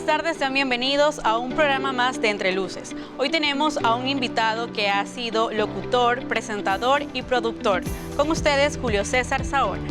tardes, sean bienvenidos a un programa más de Entre Luces. Hoy tenemos a un invitado que ha sido locutor, presentador y productor. Con ustedes, Julio César Saona.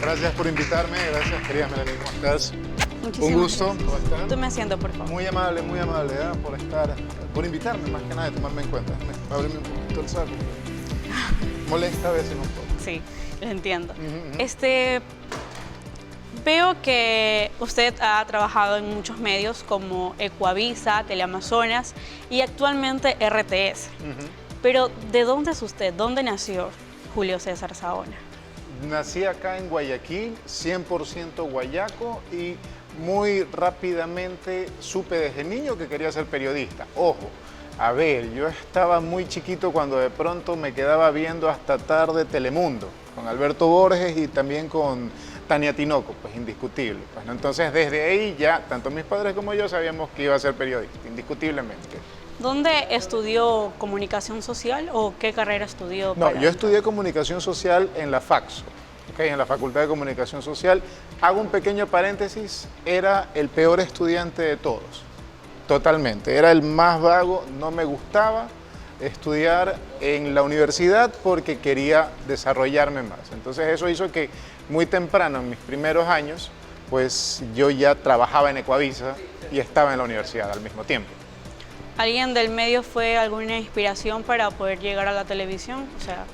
Gracias por invitarme, gracias querida Melanie, ¿cómo estás? Muchísimas Un gusto, gracias. ¿cómo estás? Tome asiento, por favor. Muy amable, por invitarme más que nada, de tomarme en cuenta. Ábreme un poquito el saco. Molesta a veces un poco. Sí, lo entiendo. Veo que usted ha trabajado en muchos medios como Ecuavisa, Teleamazonas y actualmente RTS. Pero, ¿de dónde es usted? ¿Dónde nació Julio César Saona? Nací acá en Guayaquil, 100% guayaco, y muy rápidamente supe desde niño que quería ser periodista. Ojo, a ver, yo estaba muy chiquito cuando de pronto me quedaba viendo hasta tarde Telemundo, con Alberto Borges y también con Tania Tinoco, pues indiscutible. Pues, ¿no? Entonces desde ahí ya, tanto mis padres como yo sabíamos que iba a ser periodista, indiscutiblemente. ¿Dónde estudió comunicación social o qué carrera estudió? No, yo estudié comunicación social en la FACSO, ¿okay? En la Facultad de Comunicación Social. Hago un pequeño paréntesis, era el peor estudiante de todos, totalmente. Era el más vago, no me gustaba estudiar en la universidad porque quería desarrollarme más. Entonces eso hizo que muy temprano, en mis primeros años, pues yo ya trabajaba en Ecuavisa y estaba en la universidad al mismo tiempo. ¿Alguien del medio fue alguna inspiración para poder llegar a la televisión? O sea,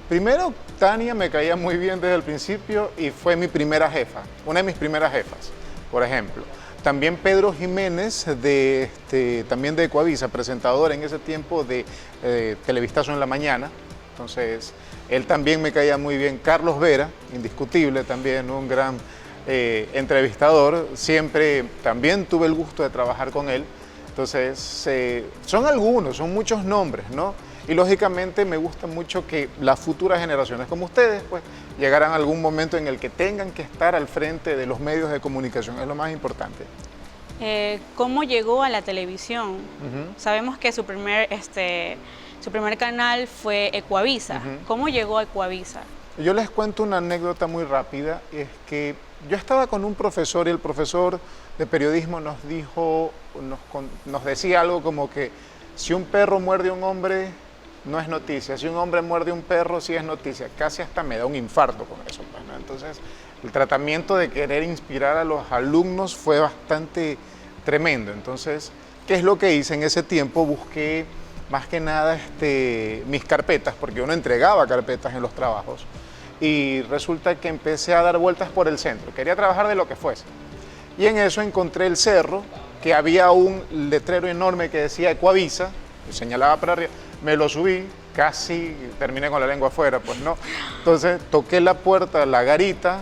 primero, Tania me caía muy bien desde el principio y fue mi primera jefa, una de mis primeras jefas, por ejemplo. También Pedro Jiménez, también de Ecuavisa, presentador en ese tiempo de Televistazo en la Mañana. Entonces, él también me caía muy bien. Carlos Vera, indiscutible también, un gran entrevistador. Siempre también tuve el gusto de trabajar con él. Entonces, son algunos, son muchos nombres, ¿no? Y lógicamente me gusta mucho que las futuras generaciones como ustedes, pues, llegaran a algún momento en el que tengan que estar al frente de los medios de comunicación, es lo más importante. ¿Cómo llegó a la televisión? Sabemos que su primer canal fue Ecuavisa. ¿Cómo llegó a Ecuavisa? Yo les cuento una anécdota muy rápida, es que yo estaba con un profesor y el profesor de periodismo nos decía algo como que si un perro muerde a un hombre no es noticia, si un hombre muerde a un perro sí es noticia. Casi hasta me da un infarto con eso, pues, ¿no? Entonces el tratamiento de querer inspirar a los alumnos fue bastante tremendo. Entonces, ¿qué es lo que hice en ese tiempo? Busqué más que nada mis carpetas, porque uno entregaba carpetas en los trabajos, y resulta que empecé a dar vueltas por el centro, quería trabajar de lo que fuese, y en eso encontré el cerro, que había un letrero enorme que decía Ecuavisa, que señalaba para arriba, me lo subí, casi terminé con la lengua afuera, pues no, entonces toqué la puerta, la garita,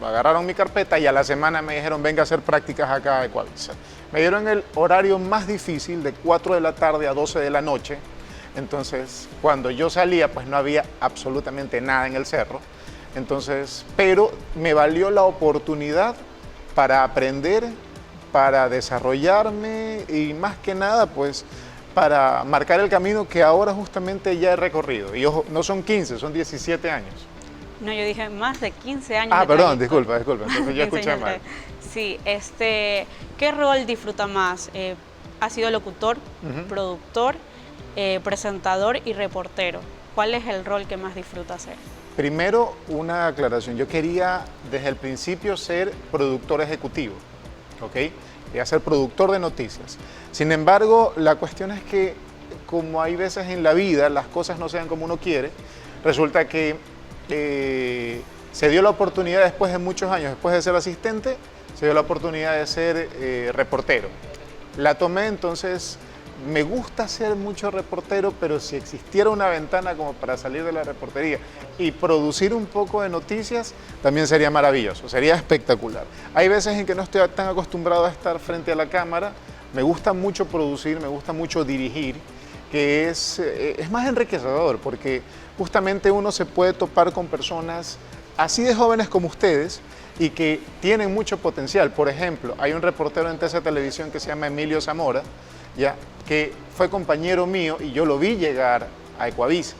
agarraron mi carpeta y a la semana me dijeron venga a hacer prácticas acá a Ecuavisa. Me dieron el horario más difícil de 4 de la tarde a 12 de la noche, entonces cuando yo salía pues no había absolutamente nada en el cerro, entonces, pero me valió la oportunidad para aprender, para desarrollarme y más que nada pues para marcar el camino que ahora justamente ya he recorrido. Y ojo, no son 15, son 17 años. No, yo dije más de 15 años. Ah, perdón, disculpa, entonces yo escuché mal. Sí, ¿qué rol disfruta más? Ha sido locutor, productor, presentador y reportero. ¿Cuál es el rol que más disfruta hacer? Primero, una aclaración. Yo quería desde el principio ser productor ejecutivo, ¿ok? Quería ser productor de noticias. Sin embargo, la cuestión es que como hay veces en la vida las cosas no se dan como uno quiere, resulta que se dio la oportunidad después de muchos años, después de ser asistente, se dio la oportunidad de ser reportero. La tomé, entonces me gusta ser mucho reportero, pero si existiera una ventana como para salir de la reportería y producir un poco de noticias, también sería maravilloso, sería espectacular. Hay veces en que no estoy tan acostumbrado a estar frente a la cámara, me gusta mucho producir, me gusta mucho dirigir, que es más enriquecedor, porque justamente uno se puede topar con personas así de jóvenes como ustedes y que tienen mucho potencial. Por ejemplo, hay un reportero en TC Televisión que se llama Emilio Zamora, ya, que fue compañero mío y yo lo vi llegar a Ecuavisa.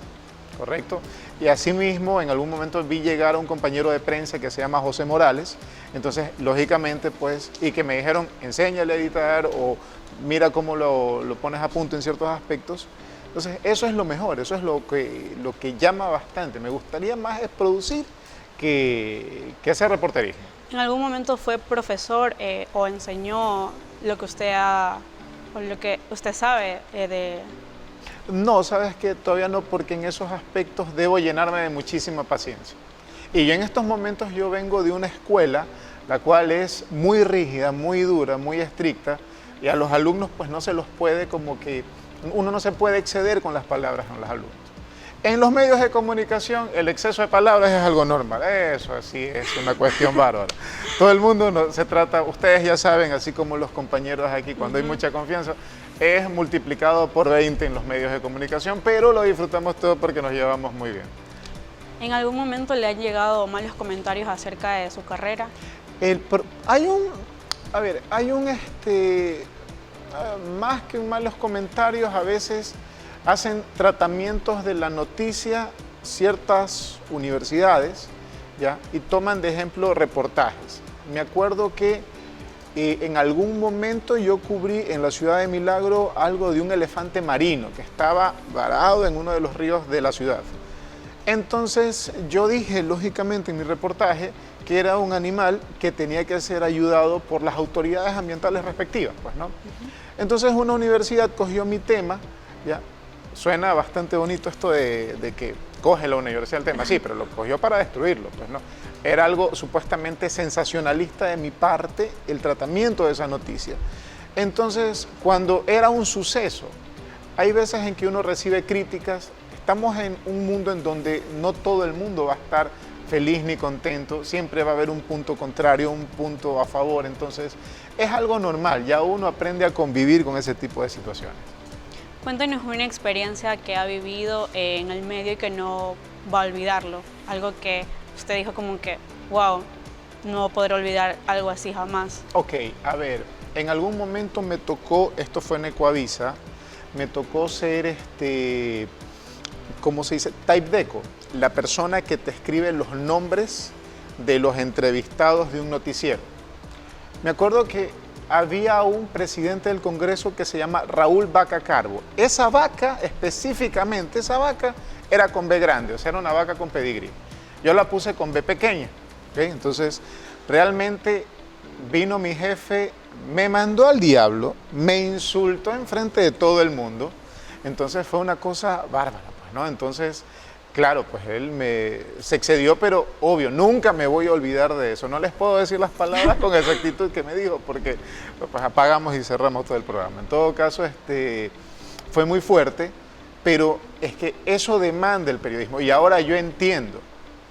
¿correcto? Y asimismo, en algún momento vi llegar a un compañero de prensa que se llama José Morales, entonces, lógicamente, pues, y que me dijeron, enséñale a editar o mira cómo lo pones a punto en ciertos aspectos. Entonces, eso es lo mejor, eso es lo que llama bastante. Me gustaría más es producir que hacer reporterismo. ¿En algún momento fue profesor o enseñó lo que usted o lo que usted sabe de... No, sabes que todavía no, porque en esos aspectos debo llenarme de muchísima paciencia. Y yo en estos momentos yo vengo de una escuela, la cual es muy rígida, muy dura, muy estricta, y a los alumnos pues no se los puede como que, uno no se puede exceder con las palabras a los alumnos. En los medios de comunicación el exceso de palabras es algo normal, eso así es una cuestión bárbara. Todo el mundo se trata, ustedes ya saben, así como los compañeros aquí, cuando hay mucha confianza, es multiplicado por 20 en los medios de comunicación, pero lo disfrutamos todo porque nos llevamos muy bien. ¿En algún momento le han llegado malos comentarios acerca de su carrera? Más que malos comentarios, a veces hacen tratamientos de la noticia ciertas universidades, ¿ya? Y toman de ejemplo reportajes. Me acuerdo que en algún momento yo cubrí en la ciudad de Milagro algo de un elefante marino que estaba varado en uno de los ríos de la ciudad. Entonces yo dije, lógicamente, en mi reportaje que era un animal que tenía que ser ayudado por las autoridades ambientales respectivas, pues, ¿no? Entonces una universidad cogió mi tema, ¿ya? Suena bastante bonito esto de que coge la universidad el tema, sí, pero lo cogió para destruirlo, pues, ¿no? Era algo supuestamente sensacionalista de mi parte el tratamiento de esa noticia. Entonces, cuando era un suceso, hay veces en que uno recibe críticas. Estamos en un mundo en donde no todo el mundo va a estar feliz ni contento, siempre va a haber un punto contrario, un punto a favor, entonces es algo normal, ya uno aprende a convivir con ese tipo de situaciones. Cuéntenos una experiencia que ha vivido en el medio y que no va a olvidarlo, algo que usted dijo como que, wow, no podré olvidar algo así jamás. Ok, a ver, en algún momento me tocó, esto fue en Ecuavisa, me tocó ser ¿cómo se dice? Type deco, la persona que te escribe los nombres de los entrevistados de un noticiero. Me acuerdo que había un presidente del Congreso que se llama Raúl Vaca Carbo. Esa vaca, específicamente, esa vaca era con B grande, o sea, era una vaca con pedigrí. Yo la puse con B pequeña, ¿okay? Entonces, realmente vino mi jefe, me mandó al diablo, me insultó enfrente de todo el mundo. Entonces fue una cosa bárbara, pues, ¿no? Entonces, claro, pues él se excedió, pero obvio, nunca me voy a olvidar de eso. No les puedo decir las palabras con exactitud que me dijo, porque pues apagamos y cerramos todo el programa. En todo caso, fue muy fuerte, pero es que eso demanda el periodismo. Y ahora yo entiendo,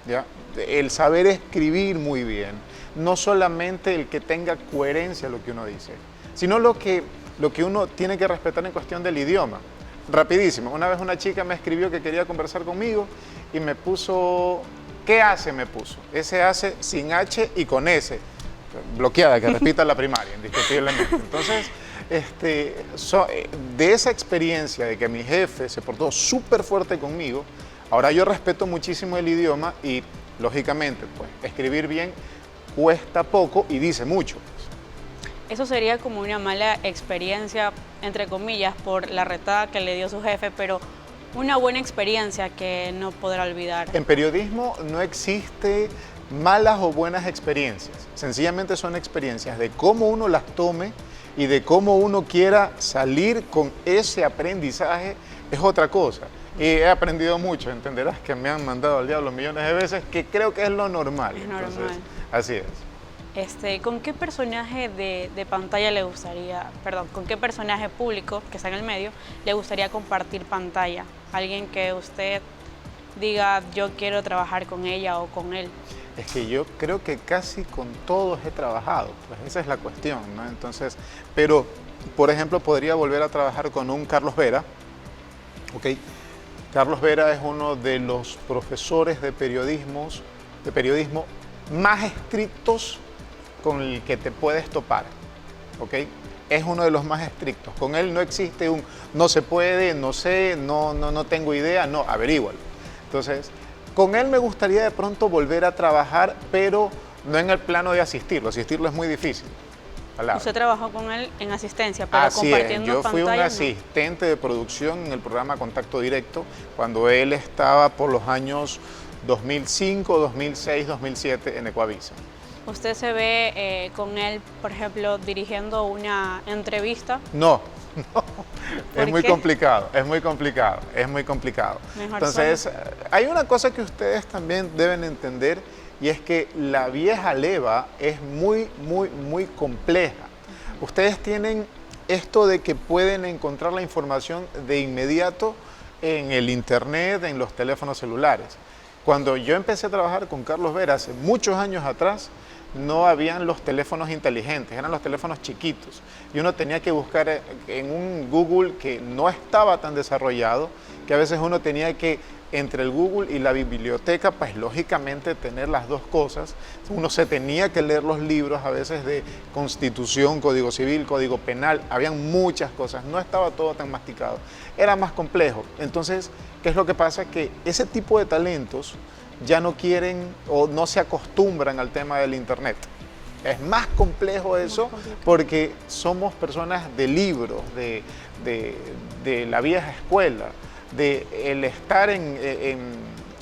¿ya? El saber escribir muy bien, no solamente el que tenga coherencia lo que uno dice, sino lo que uno tiene que respetar en cuestión del idioma. Rapidísimo, una vez una chica me escribió que quería conversar conmigo y me puso, ¿qué hace? Me puso, S hace sin H y con S, bloqueada, que repita la primaria, indiscutiblemente. Entonces, de esa experiencia de que mi jefe se portó súper fuerte conmigo, ahora yo respeto muchísimo el idioma y, lógicamente, pues, escribir bien cuesta poco y dice mucho. Eso sería como una mala experiencia, entre comillas, por la retada que le dio su jefe, pero una buena experiencia que no podrá olvidar. En periodismo no existe malas o buenas experiencias, sencillamente son experiencias de cómo uno las tome y de cómo uno quiera salir con ese aprendizaje es otra cosa. Y he aprendido mucho, entenderás que me han mandado al diablo millones de veces, que creo que es lo normal. Es normal. Entonces, así es. ¿Con qué personaje de pantalla le gustaría, con qué personaje público que está en el medio le gustaría compartir pantalla? Alguien que usted diga, yo quiero trabajar con ella o con él. Es que yo creo que casi con todos he trabajado, pues esa es la cuestión, ¿no? Entonces, pero, por ejemplo, podría volver a trabajar con un Carlos Vera, ¿ok? Carlos Vera es uno de los profesores de periodismo más estrictos con el que te puedes topar, ¿ok? Es uno de los más estrictos. Con él no existe un no se puede, no sé, no tengo idea, no, averígualo. Entonces, con él me gustaría de pronto volver a trabajar, pero no en el plano de asistirlo. Asistirlo es muy difícil. Palabra. Usted trabajó con él en asistencia, pero Así compartiendo es, yo fui un pantalla, ¿no? asistente de producción en el programa Contacto Directo cuando él estaba por los años 2005, 2006, 2007 en Ecuavisa. ¿Usted se ve con él, por ejemplo, dirigiendo una entrevista? No, no, es muy qué? complicado, es muy complicado, es muy complicado. Mejor Entonces, hay una cosa que ustedes también deben entender y es que la vieja leva es muy, muy, muy compleja. Ustedes tienen esto de que pueden encontrar la información de inmediato en el internet, en los teléfonos celulares. Cuando yo empecé a trabajar con Carlos Vera hace muchos años atrás, no habían los teléfonos inteligentes, eran los teléfonos chiquitos. Y uno tenía que buscar en un Google que no estaba tan desarrollado, que a veces uno tenía que, entre el Google y la biblioteca, pues lógicamente tener las dos cosas. Uno se tenía que leer los libros a veces de Constitución, Código Civil, Código Penal, habían muchas cosas, no estaba todo tan masticado, era más complejo. Entonces, ¿qué es lo que pasa? Que ese tipo de talentos ya no quieren o no se acostumbran al tema del internet. Es más complejo eso porque somos personas de libros, de la vieja escuela, de el estar en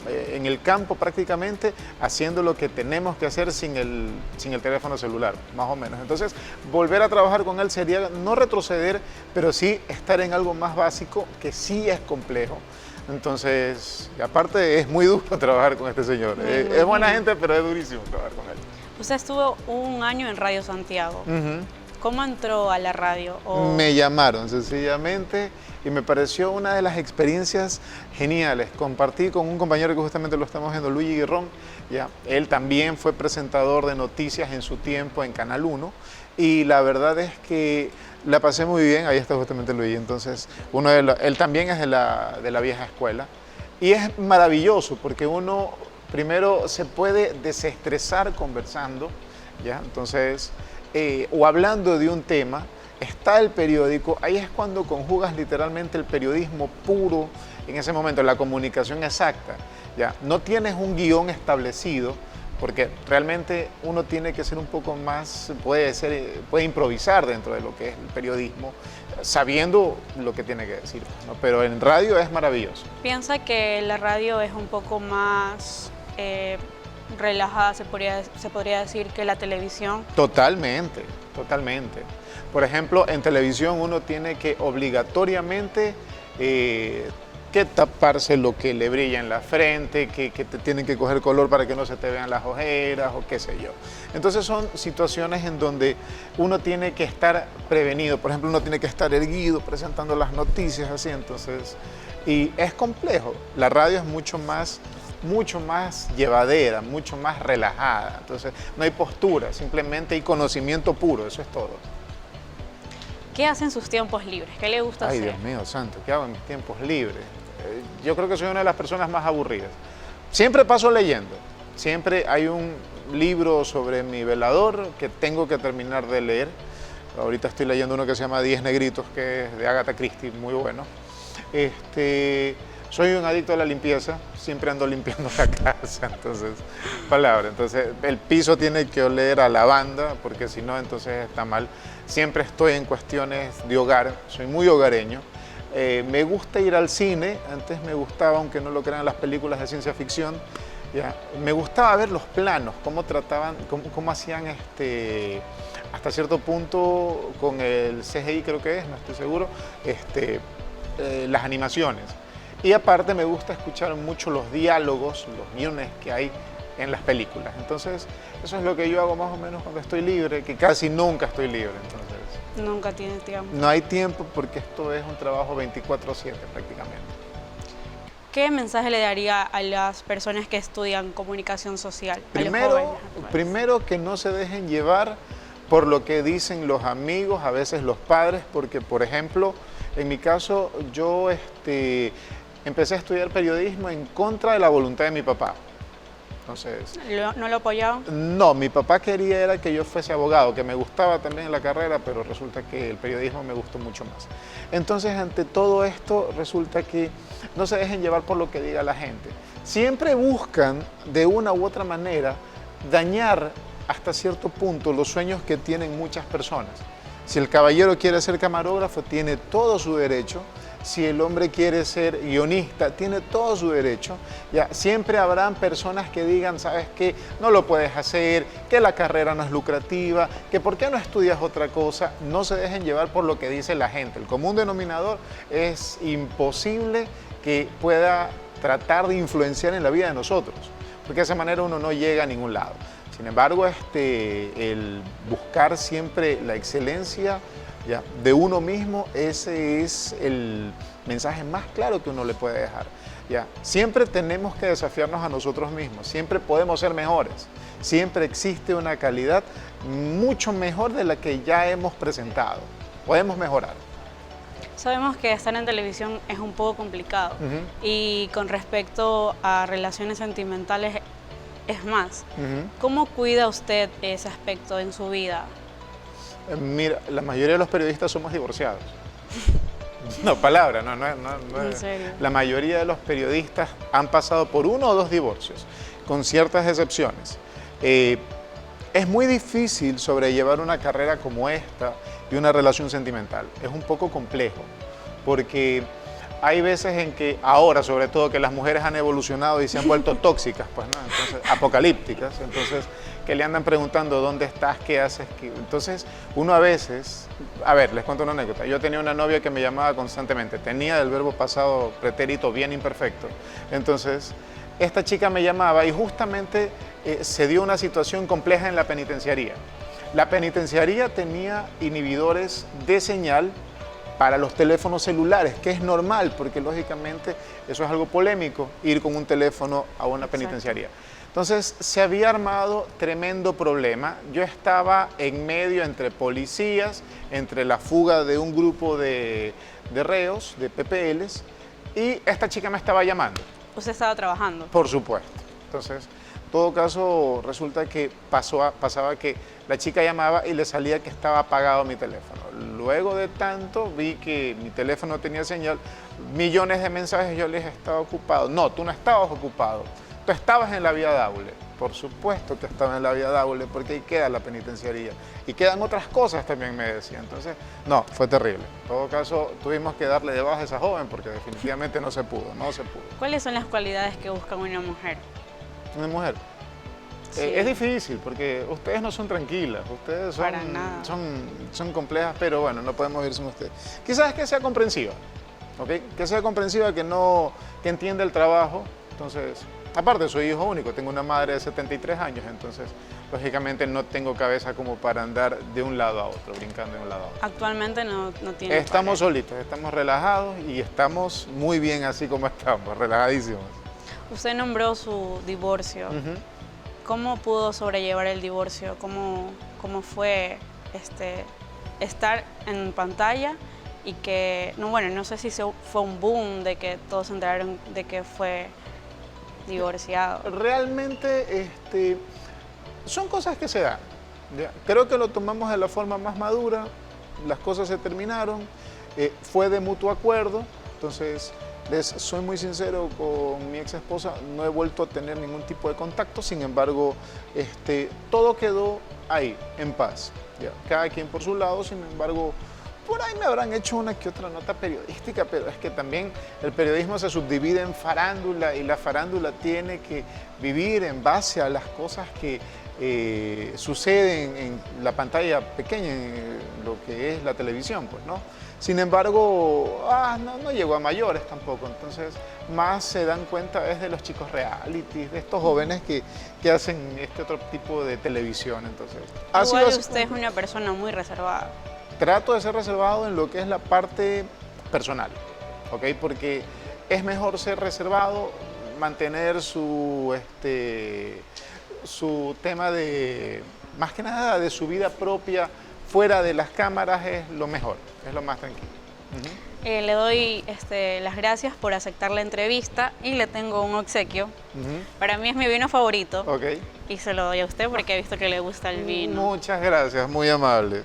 el campo prácticamente haciendo lo que tenemos que hacer sin el teléfono celular, más o menos. Entonces, volver a trabajar con él sería no retroceder, pero sí estar en algo más básico que sí es complejo. Entonces, aparte es muy duro trabajar con este señor. Es buena gente, pero es durísimo trabajar con él. Usted estuvo un año en Radio Santiago. ¿Cómo entró a la radio? Me llamaron sencillamente y me pareció una de las experiencias geniales. Compartí con un compañero que justamente lo estamos viendo, Luigi Guirrón. Ya, él también fue presentador de noticias en su tiempo en Canal 1 y la verdad es que la pasé muy bien. Ahí está justamente Luigi. Entonces, él también es de la vieja escuela y es maravilloso porque uno primero se puede desestresar conversando, ¿ya? Entonces, o hablando de un tema, está el periódico, ahí es cuando conjugas literalmente el periodismo puro en ese momento, la comunicación exacta, ¿ya? No tienes un guión establecido, porque realmente uno tiene que ser un poco más, puede improvisar dentro de lo que es el periodismo, sabiendo lo que tiene que decir, ¿no? Pero en radio es maravilloso. ¿Piensa que la radio es un poco más relajada, se podría decir, que la televisión? Totalmente, totalmente. Por ejemplo, en televisión uno tiene que obligatoriamente que taparse lo que le brilla en la frente, que te tienen que coger color para que no se te vean las ojeras o qué sé yo. Entonces son situaciones en donde uno tiene que estar prevenido. Por ejemplo, uno tiene que estar erguido presentando las noticias así, entonces, y es complejo. La radio es mucho más llevadera, mucho más relajada. Entonces, no hay postura, simplemente hay conocimiento puro, eso es todo. ¿Qué hace en sus tiempos libres? ¿Qué le gusta hacer? Ay, Dios mío, santo, ¿qué hago en mis tiempos libres? Yo creo que soy una de las personas más aburridas. Siempre paso leyendo. Siempre hay un libro sobre mi velador que tengo que terminar de leer. Ahorita estoy leyendo uno que se llama 10 negritos, que es de Agatha Christie, muy bueno. Soy un adicto a la limpieza, siempre ando limpiando la casa, entonces, entonces el piso tiene que oler a lavanda, porque si no, entonces está mal. Siempre estoy en cuestiones de hogar, soy muy hogareño. Me gusta ir al cine, antes me gustaba, aunque no lo crean, las películas de ciencia ficción, ¿ya? Me gustaba ver los planos, cómo trataban, cómo hacían hasta cierto punto con el CGI, creo que es, no estoy seguro, las animaciones. Y aparte me gusta escuchar mucho los diálogos, los guiones que hay en las películas. Entonces, eso es lo que yo hago más o menos cuando estoy libre, que casi nunca estoy libre. Entonces, nunca tiene tiempo. No hay tiempo porque esto es un trabajo 24/7 prácticamente. ¿Qué mensaje le daría a las personas que estudian comunicación social? Primero que no se dejen llevar por lo que dicen los amigos, a veces los padres, porque por ejemplo, en mi caso, yo empecé a estudiar periodismo en contra de la voluntad de mi papá. Entonces, ¿No lo apoyaban? no, mi papá quería era que yo fuese abogado, que me gustaba también la carrera, pero resulta que el periodismo me gustó mucho más. Entonces, ante todo esto, resulta que no se dejen llevar por lo que diga la gente. Siempre buscan, de una u otra manera, dañar hasta cierto punto los sueños que tienen muchas personas. Si el caballero quiere ser camarógrafo, tiene todo su derecho. Si el hombre quiere ser guionista, tiene todo su derecho. Ya, siempre habrán personas que digan, ¿sabes qué? No lo puedes hacer, que la carrera no es lucrativa, que ¿por qué no estudias otra cosa? No se dejen llevar por lo que dice la gente. El común denominador es imposible que pueda tratar de influenciar en la vida de nosotros, porque de esa manera uno no llega a ningún lado. Sin embargo, el buscar siempre la excelencia, ¿ya?, de uno mismo, ese es el mensaje más claro que uno le puede dejar. ¿Ya? Siempre tenemos que desafiarnos a nosotros mismos, siempre podemos ser mejores, siempre existe una calidad mucho mejor de la que ya hemos presentado, podemos mejorar. Sabemos que estar en televisión es un poco complicado y con respecto a relaciones sentimentales es más. ¿Cómo cuida usted ese aspecto en su vida? Mira, la mayoría de los periodistas somos divorciados. No, palabra, no. ¿En serio? La mayoría de los periodistas han pasado por 1 o 2 divorcios, con ciertas excepciones. Es muy difícil sobrellevar una carrera como esta y una relación sentimental. Es un poco complejo, porque hay veces en que ahora, sobre todo, que las mujeres han evolucionado y se han vuelto tóxicas, pues, ¿no? Entonces, apocalípticas, entonces, que le andan preguntando dónde estás, qué haces. Entonces, uno a veces, a ver, les cuento una anécdota. Yo tenía una novia que me llamaba constantemente, tenía el verbo pasado pretérito bien imperfecto. Entonces, esta chica me llamaba y justamente se dio una situación compleja en la penitenciaría. La penitenciaría tenía inhibidores de señal para los teléfonos celulares, que es normal, porque lógicamente eso es algo polémico, ir con un teléfono a una penitenciaría. Entonces se había armado tremendo problema. Yo estaba en medio entre policías, entre la fuga de un grupo de reos, de PPLs, y esta chica me estaba llamando. ¿Usted estaba trabajando? Por supuesto. Entonces, en todo caso, resulta que pasaba que la chica llamaba y le salía que estaba apagado mi teléfono. Luego de tanto, vi que mi teléfono tenía señal, millones de mensajes, yo les estaba ocupado. No, tú no estabas ocupado, tú estabas en la vía Daule. Por supuesto que estaba en la vía Daule, porque ahí queda la penitenciaría. Y quedan otras cosas también, me decía. Entonces, no, fue terrible. En todo caso, tuvimos que darle de baja a esa joven, porque definitivamente no se pudo. ¿Cuáles son las cualidades que busca una mujer? Una mujer. Sí. Es difícil porque ustedes no son tranquilas, ustedes son complejas, pero bueno, no podemos ir sin ustedes. Quizás que sea comprensiva, ¿ok? Que sea comprensiva, que entienda el trabajo. Entonces, aparte soy hijo único, tengo una madre de 73 años, entonces lógicamente no tengo cabeza como para andar de un lado a otro, brincando de un lado a otro. Actualmente no tiene. Estamos solitos, estamos relajados y estamos muy bien así como estamos, relajadísimos. Usted nombró su divorcio. ¿Cómo pudo sobrellevar el divorcio? ¿Cómo fue estar en pantalla y que, no sé si fue un boom de que todos se enteraron de que fue divorciado? Realmente son cosas que se dan. ¿Ya? Creo que lo tomamos de la forma más madura, las cosas se terminaron, fue de mutuo acuerdo, entonces les soy muy sincero, con mi ex esposa no he vuelto a tener ningún tipo de contacto, sin embargo, todo quedó ahí, en paz. ¿Ya? Cada quien por su lado, sin embargo, por ahí me habrán hecho una que otra nota periodística, pero es que también el periodismo se subdivide en farándula y la farándula tiene que vivir en base a las cosas que suceden en la pantalla pequeña, en lo que es la televisión, pues, ¿no? Sin embargo, no llegó a mayores tampoco, entonces más se dan cuenta es de los chicos realities, de estos jóvenes que hacen este otro tipo de televisión. Entonces, igual usted es una persona muy reservada. Trato de ser reservado en lo que es la parte personal, ¿ok? Porque es mejor ser reservado, mantener su tema de, más que nada, de su vida propia fuera de las cámaras es lo mejor, es lo más tranquilo. Le doy las gracias por aceptar la entrevista y le tengo un obsequio. Para mí es mi vino favorito. Ok. Y se lo doy a usted porque he visto que le gusta el vino. Muchas gracias, muy amable.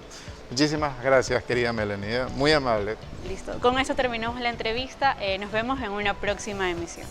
Muchísimas gracias, querida Melanie, muy amable. Listo. Con eso terminamos la entrevista. Nos vemos en una próxima emisión.